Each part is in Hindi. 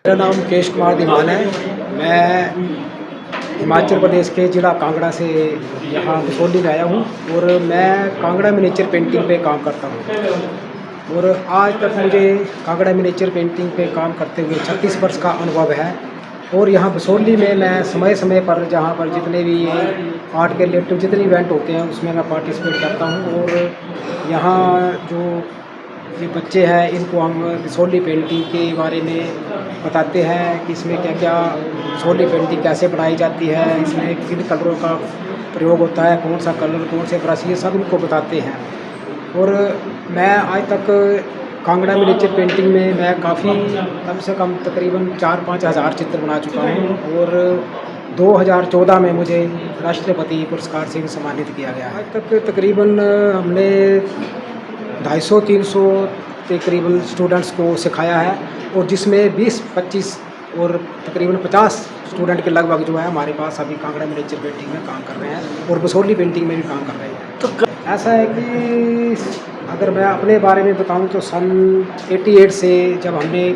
मेरा नाम मुकेश कुमार दीवान है। मैं हिमाचल प्रदेश के ज़िला कांगड़ा से यहाँ बसोली में आया हूँ और मैं कांगड़ा मिनिएचर पेंटिंग पे काम करता हूँ। और आज तक मुझे कांगड़ा मिनिएचर पेंटिंग पे काम करते हुए 36 वर्ष का अनुभव है। और यहाँ बसोली में मैं समय समय पर जहाँ पर जितने भी आर्ट के रिलेटेड जितने इवेंट होते हैं उसमें मैं पार्टिसिपेट करता हूँ। और यहाँ जो ये बच्चे हैं इनको हम बसोली पेंटिंग के बारे में बताते हैं कि इसमें क्या क्या बसोली पेंटिंग कैसे बनाई जाती है, इसमें किन कलरों का प्रयोग होता है, कौन सा कलर, कौन से ब्रश, ये सब इनको बताते हैं। और मैं आज तक कांगड़ा मिनिएचर पेंटिंग में मैं काफ़ी कम से कम तकरीबन 4-5 हज़ार चित्र बना चुका हूँ। और 2014 में मुझे राष्ट्रपति पुरस्कार से भी सम्मानित किया गया है। आज तक तकरीबन हमने 250-300 तकरीबन स्टूडेंट्स को सिखाया है और जिसमें 20-25 और तकरीबन 50 स्टूडेंट के लगभग जो है हमारे पास अभी कांगड़ा मिनिएचर पेंटिंग में काम कर रहे हैं और बसोली पेंटिंग में भी काम कर रहे हैं। तो ऐसा है कि अगर मैं अपने बारे में बताऊं तो सन 88 से जब हमने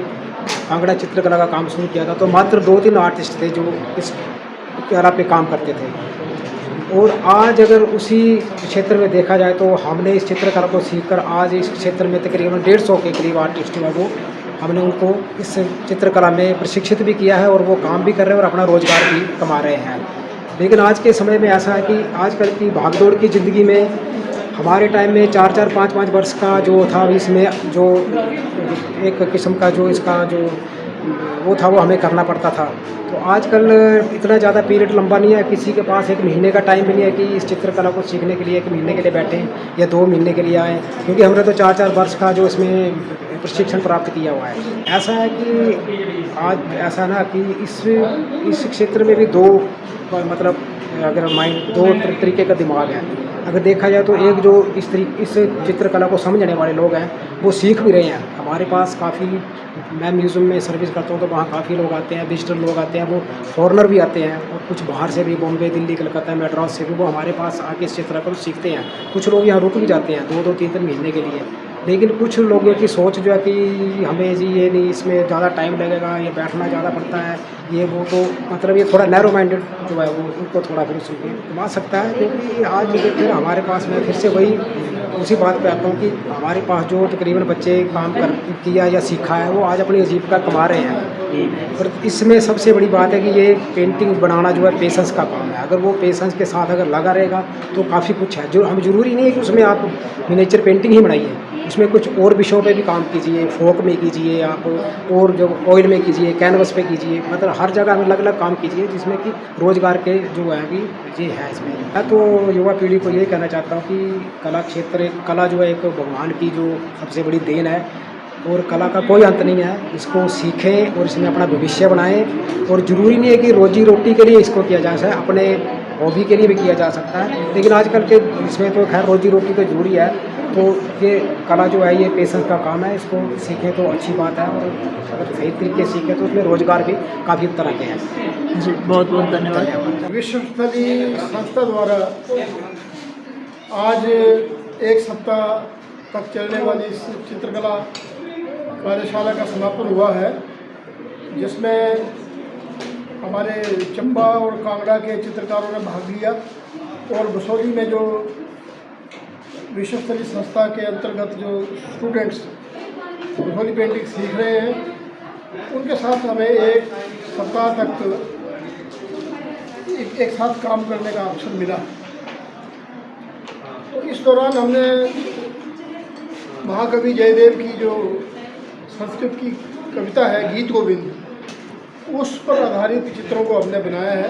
कांगड़ा चित्रकला का काम शुरू किया था तो मात्र 2-3 आर्टिस्ट थे जो इस कला पे काम करते थे। और आज अगर उसी क्षेत्र में देखा जाए तो हमने इस चित्रकला को सीखकर आज इस क्षेत्र में तकरीबन 150 के करीब आर्टिस्ट हैं वो हमने उनको इस चित्रकला में प्रशिक्षित भी किया है और वो काम भी कर रहे हैं और अपना रोज़गार भी कमा रहे हैं। लेकिन आज के समय में ऐसा है कि आजकल की भागदौड़ की ज़िंदगी में हमारे टाइम में 4-4, 5-5 वर्ष का जो था इसमें जो एक किस्म का जो इसका जो वो था वो हमें करना पड़ता था। तो आजकल इतना ज़्यादा पीरियड लंबा नहीं है, किसी के पास 1 महीने का टाइम भी नहीं है कि इस चित्रकला को सीखने के लिए 1 महीने के लिए बैठें या 2 महीने के लिए आएँ, क्योंकि हमने तो 4-4 वर्ष का जो इसमें प्रशिक्षण प्राप्त किया हुआ है। ऐसा है कि आज ऐसा ना कि इस क्षेत्र में भी दो मतलब अगर माइंड 2 तरीके का दिमाग है। अगर देखा जाए तो एक जो इस चित्रकला को समझने वाले लोग हैं वो सीख भी रहे हैं। हमारे पास काफ़ी मैं म्यूज़ियम में सर्विस करता हूँ तो वहाँ काफ़ी लोग आते हैं, विजिटर लोग आते हैं, वो फॉरेनर भी आते हैं और कुछ बाहर से भी, बॉम्बे, दिल्ली, कलकत्ता, मैड्रास से भी वो हमारे पास आके इस चित्रकला को सीखते हैं। कुछ लोग यहाँ रुक भी जाते हैं 2-2, 3-3 महीने के लिए। लेकिन कुछ लोगों की सोच जो है कि हमें जी ये नहीं, इसमें ज़्यादा टाइम लगेगा, ये बैठना ज़्यादा पड़ता है, ये वो, तो मतलब ये थोड़ा नैरो माइंडेड जो है वो उनको थोड़ा फिर उसमें घुमा सकता है। क्योंकि आज जो फिर हमारे पास में फिर से वही उसी बात पे आता हूँ कि हमारे पास जो तकरीबन बच्चे काम कर किया या सीखा है वो आज अपनी आजीविका कमा रहे हैं। और इसमें सबसे बड़ी बात है कि ये पेंटिंग बनाना जो है पेशेंस का काम है। अगर वो पेशेंस के साथ अगर लगा रहेगा तो काफ़ी कुछ है। जो हम ज़रूरी नहीं है कि उसमें आप मिनिएचर पेंटिंग ही बनाइए, उसमें कुछ और विषयों पे भी काम कीजिए, फोक में कीजिए आप, और जो ऑयल में कीजिए, कैनवस पे कीजिए, मतलब हर जगह में अलग अलग काम कीजिए जिसमें कि रोज़गार के जो है कि ये है इसमें। मैं तो युवा पीढ़ी को ये कहना चाहता हूँ कि कला क्षेत्र, कला जो है एक भगवान की जो सबसे बड़ी देन है और कला का कोई अंत नहीं है। इसको सीखें और इसमें अपना भविष्य बनाएं। और ज़रूरी नहीं है कि रोजी रोटी के लिए इसको किया जा सकता है, अपने हॉबी के लिए भी किया जा सकता है। लेकिन आजकल के इसमें तो खैर रोजी रोटी तो जरूरी है। तो ये कला जो है ये पेशेंस का काम है, इसको सीखें तो अच्छी बात है। और अगर सही तरीके से सीखें तो उसमें रोज़गार भी काफ़ी तरह के हैं। जी, बहुत बहुत धन्यवाद। विश्व स्तरीय संस्था द्वारा आज 1 सप्ताह तक चलने वाली इस चित्रकला कार्यशाला का समापन हुआ है, जिसमें हमारे चंबा और कांगड़ा के चित्रकारों ने भाग लिया। और बसोली में जो विश्व स्तरीय संस्था के अंतर्गत जो स्टूडेंट्स बसोली पेंटिंग सीख रहे हैं उनके साथ हमें 1 सप्ताह तक एक साथ काम करने का अवसर मिला। तो इस दौरान हमने महाकवि जयदेव की जो संस्कृत की कविता है गीत गोविंद, उस पर आधारित चित्रों को हमने बनाया है,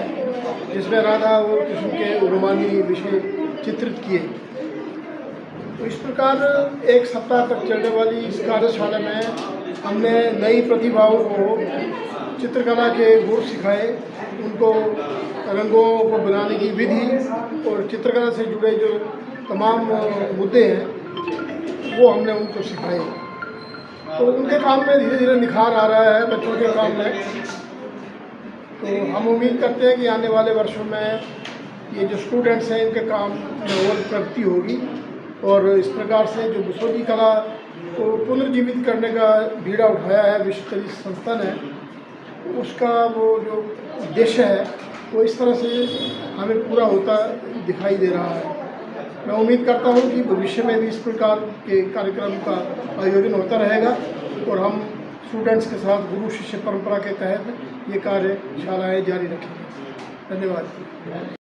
जिसमें राधा और कृष्ण के रोमानी विषय चित्रित किए। तो इस प्रकार 1 सप्ताह तक चलने वाली इस कार्यशाला में हमने नई प्रतिभाओं को चित्रकला के गुण सिखाए, उनको रंगों को बनाने की विधि और चित्रकला से जुड़े जो तमाम मुद्दे हैं वो हमने उनको सिखाए। तो उनके काम में धीरे धीरे निखार आ रहा है, बच्चों के काम में। तो हम उम्मीद करते हैं कि आने वाले वर्षों में ये जो स्टूडेंट्स हैं इनके काम में और प्रगति होगी और इस प्रकार से जो बसोली कला को पुनर्जीवित करने का बीड़ा उठाया है विश्व स्तरीय संस्था ने, उसका वो जो उद्देश्य है वो इस तरह से हमें पूरा होता दिखाई दे रहा है। मैं उम्मीद करता हूँ कि भविष्य में भी इस प्रकार के कार्यक्रम का आयोजन होता रहेगा और हम स्टूडेंट्स के साथ गुरु शिष्य परंपरा के तहत ये कार्यशालाएँ जारी रखेंगे। धन्यवाद।